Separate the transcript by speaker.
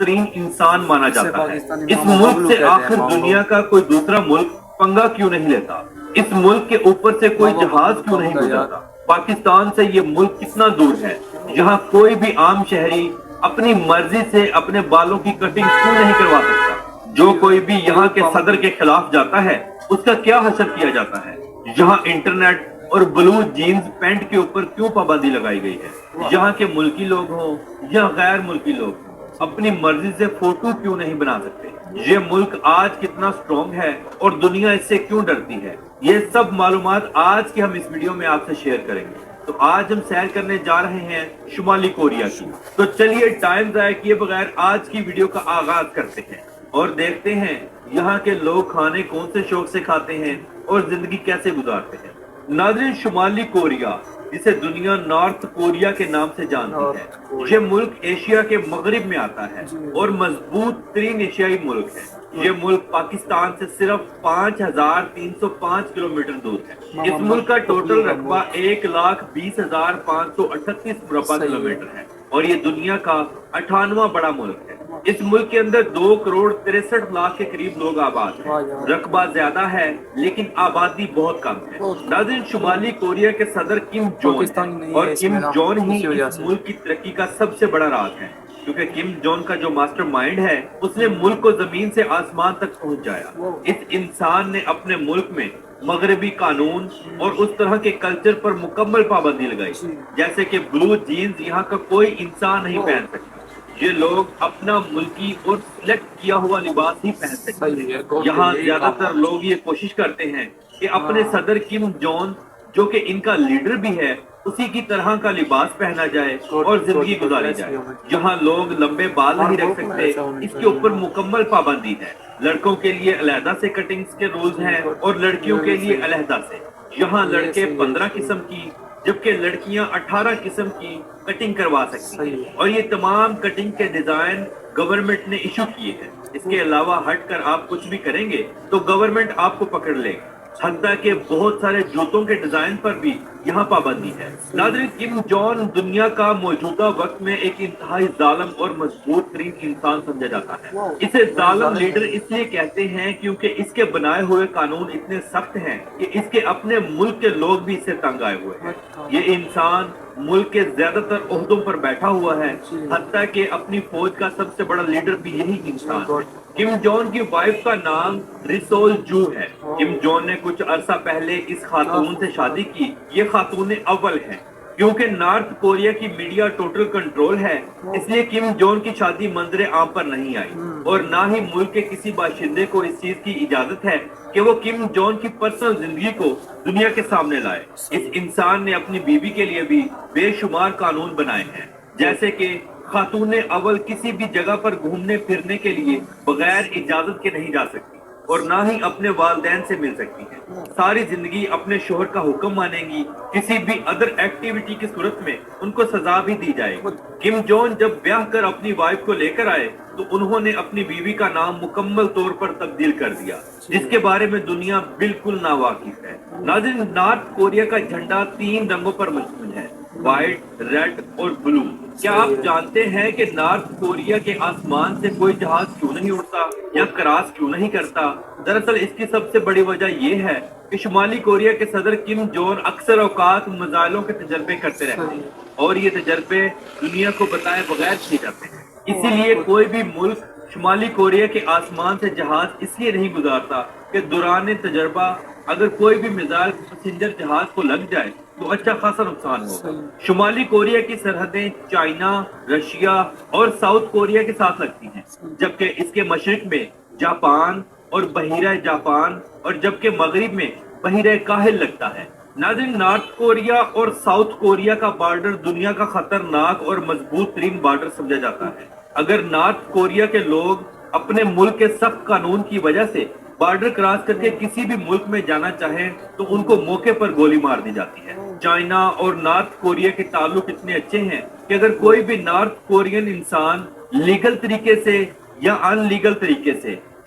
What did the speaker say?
Speaker 1: ترین انسان مانا جاتا ہے۔ اس ملک سے آخر دنیا کا کوئی دوسرا ملک پنگا کیوں نہیں لیتا؟ اس ملک کے اوپر سے کوئی جہاز کیوں نہیں گزرتا؟ پاکستان سے یہ ملک کتنا دور ہے جہاں کوئی بھی عام شہری اپنی مرضی سے اپنے بالوں کی کٹنگ کیوں نہیں کروا سکتا؟ جو کوئی بھی یہاں کے صدر کے خلاف جاتا ہے اس کا کیا حشر کیا جاتا ہے؟ یہاں انٹرنیٹ اور بلو جینز پینٹ کے اوپر کیوں پابندی لگائی گئی ہے؟ یہاں کے ملکی لوگ ہوں یا غیر ملکی لوگ ہوں اپنی مرضی سے فوٹو کیوں نہیں بنا سکتے؟ یہ ملک آج کتنا سٹرونگ ہے اور دنیا اس سے کیوں ڈرتی ہے؟ یہ سب معلومات آج کی ہم اس ویڈیو میں آپ سے شیئر کریں گے۔ تو آج ہم سیر کرنے جا رہے ہیں شمالی کوریا کی۔ تو چلیے ٹائم ضائع کیے بغیر آج کی ویڈیو کا آغاز کرتے ہیں اور دیکھتے ہیں یہاں کے لوگ کھانے کون سے شوق سے کھاتے ہیں اور زندگی کیسے گزارتے ہیں۔ ناظرین، شمالی کوریا جسے دنیا نارتھ کوریا کے نام سے جانتی ہے، یہ ملک ایشیا کے مغرب میں آتا ہے اور مضبوط ترین ایشیائی ملک ہے۔ یہ ملک پاکستان سے صرف 5305 کلومیٹر دور ہے۔ اس ملک کا ٹوٹل رقبہ 1,20,538 مربع کلومیٹر ہے اور یہ دنیا کا 98واں بڑا ملک ہے۔ اس ملک کے اندر 2,63,00,000 کے قریب لوگ آباد ہیں۔ رقبہ زیادہ ہے لیکن آبادی بہت کم ہے۔ ناظرین، شمالی کوریا کے صدر کم جون ہیں اور کم جون ہی اس ملک کی ترقی کا سب سے بڑا راز ہے، کیونکہ کم جون کا جو ماسٹر مائنڈ ہے اس نے ملک کو زمین سے آسمان تک پہنچایا۔ اس انسان نے اپنے ملک میں مغربی قانون اور اس طرح کے کلچر پر مکمل پابندی لگائی، جیسے کہ بلو جینز یہاں کا کوئی انسان نہیں پہن سکتا۔ یہ لوگ اپنا ملکی اور سلیکٹ کیا ہوا لباس ہی پہن سکتے ہیں۔ یہاں زیادہ تر لوگ یہ کوشش کرتے ہیں کہ اپنے صدر کم جون جو کہ ان کا لیڈر بھی ہے اسی کی طرح کا لباس پہنا جائے اور زندگی گزاری جائے۔ یہاں لوگ لمبے بال نہیں رکھ سکتے، اس کے اوپر مکمل پابندی ہے۔ لڑکوں کے لیے علیحدہ سے کٹنگز کے رولز ہیں اور لڑکیوں کے لیے علیحدہ سے۔ یہاں لڑکے 15 قسم کی جبکہ لڑکیاں 18 قسم کی کٹنگ کروا سکتی ہیں اور یہ تمام کٹنگ کے ڈیزائن گورنمنٹ نے ایشو کیے ہیں۔ اس کے علاوہ ہٹ کر آپ کچھ بھی کریں گے تو گورنمنٹ آپ کو پکڑ لے گا۔ حتیٰ کہ بہت سارے جوتوں کے ڈیزائن پر بھی یہاں پابندی ہے۔ ناظرین، کم جون دنیا کا موجودہ وقت میں ایک انتہائی ظالم اور مضبوط ترین انسان سمجھا جاتا ہے۔ اسے ظالم لیڈر اس لیے کہتے ہیں کیونکہ اس کے بنائے ہوئے قانون اتنے سخت ہیں کہ اس کے اپنے ملک کے لوگ بھی اس سے تنگ آئے ہوئے ہیں۔ یہ انسان ملک کے زیادہ تر عہدوں پر بیٹھا ہوا ہے، حتیٰ کہ اپنی فوج کا سب سے بڑا لیڈر بھی یہی انسان ہے۔ کم جون کی وائف کا نام ریسول جو ہے۔ کم جون نے کچھ عرصہ پہلے اس خاتون سے شادی کی۔ یہ خاتون اول ہے۔ کیونکہ نارتھ کوریا کی میڈیا ٹوٹل کنٹرول ہے اس لیے کم جون کی شادی منظر عام پر نہیں آئی اور نہ ہی ملک کے کسی باشندے کو اس چیز کی اجازت ہے کہ وہ کم جون کی پرسنل زندگی کو دنیا کے سامنے لائے۔ اس انسان نے اپنی بیوی کے لیے بھی بے شمار قانون بنائے ہیں، جیسے کہ خاتون اول کسی بھی جگہ پر گھومنے پھرنے کے لیے بغیر اجازت کے نہیں جا سکتی اور نہ ہی اپنے والدین سے مل سکتی ہے۔ ساری زندگی اپنے شوہر کا حکم مانیں گی۔ کسی بھی ادر ایکٹیویٹی کی صورت میں ان کو سزا بھی دی جائے گی۔ کم جون جب بیاہ کر اپنی وائف کو لے کر آئے تو انہوں نے اپنی بیوی کا نام مکمل طور پر تبدیل کر دیا، جس کے بارے میں دنیا بالکل ناواقف ہے۔ ناظرین، نارتھ کوریا کا جھنڈا 3 رنگوں پر مشتمل ہے، وائٹ، ریڈ اور بلو۔ کیا آپ جانتے ہیں کہ نارتھ کوریا کے آسمان سے کوئی جہاز کیوں نہیں اڑتا یا کراس کیوں نہیں کرتا؟ دراصل اس کی سب سے بڑی وجہ یہ ہے کہ شمالی کوریا کے صدر کم جون اکثر اوقات میزائلوں کے تجربے کرتے رہتے ہیں اور یہ تجربے دنیا کو بتائے بغیر نہیں کرتے ہیں۔ اسی لیے کوئی بھی ملک شمالی کوریا کے آسمان سے جہاز اس لیے نہیں گزارتا کہ دوران تجربہ اگر کوئی بھی میزائل پیسنجر جہاز کو لگ جائے تو اچھا خاصا نقصان ہوگا۔ شمالی کوریا کی سرحدیں چائنا، رشیا اور ساؤتھ کوریا کے ساتھ لگتی ہیں، جبکہ اس کے مشرق میں جاپان اور بحیرہ جاپان اور جبکہ مغرب میں بحیرہ کاہل لگتا ہے۔ ناظرین، نارتھ کوریا اور ساؤتھ کوریا کا بارڈر دنیا کا خطرناک اور مضبوط ترین بارڈر سمجھا جاتا ہے۔ اگر نارتھ کوریا کے لوگ اپنے ملک کے سخت قانون کی وجہ سے بارڈر کراس کر کے کسی بھی ملک میں جانا چاہیں تو ان کو موقع پر گولی مار دی جاتی ہے۔ چائنا اور نارتھ کوریا کے تعلق اتنے اچھے ہیں کہ اگر کوئی بھی نارتھ کورین انسان لیگل طریقے سے یا ان لیگل طریقے سے